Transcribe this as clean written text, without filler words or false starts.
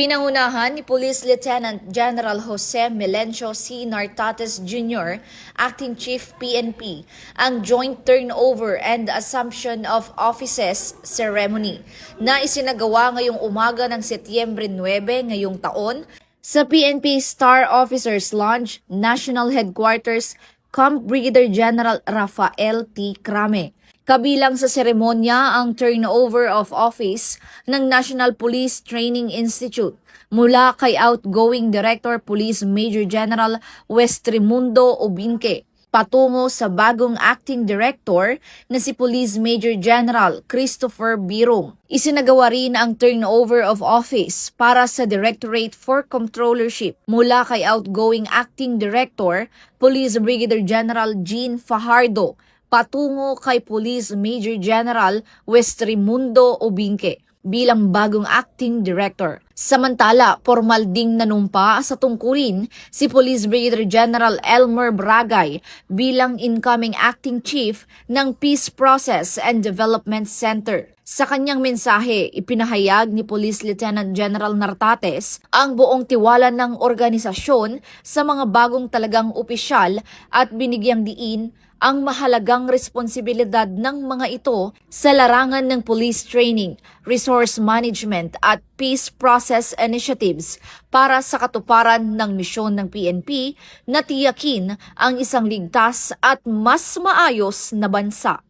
Pinangunahan ni Police Lieutenant General Jose Melencio C. Nartates Jr., Acting Chief PNP, ang joint turnover and assumption of offices ceremony na isinagawa ngayong umaga ng Setyembre 9 ngayong taon sa PNP Star Officers Lounge, National Headquarters, Camp Brigadier General Rafael T. Crame. Kabilang sa seremonya ang turnover of office ng National Police Training Institute mula kay outgoing Director Police Major General Westrimundo Obinque patungo sa bagong Acting Director na si Police Major General Christopher Birong. Isinagawa rin ang turnover of office para sa Directorate for Controllership mula kay outgoing Acting Director Police Brigadier General Jean Fajardo patungo kay Police Major General Westrimundo Obinque bilang bagong Acting Director. Samantala, formal ding nanumpa sa tungkulin si Police Brigadier General Elmer Bragay bilang incoming Acting Chief ng Peace Process and Development Center. Sa kanyang mensahe, ipinahayag ni Police Lieutenant General Nartates ang buong tiwala ng organisasyon sa mga bagong talagang opisyal at binigyang diin ang mahalagang responsibilidad ng mga ito sa larangan ng police training, resource management at peace process initiatives para sa katuparan ng misyon ng PNP na tiyakin ang isang ligtas at mas maayos na bansa.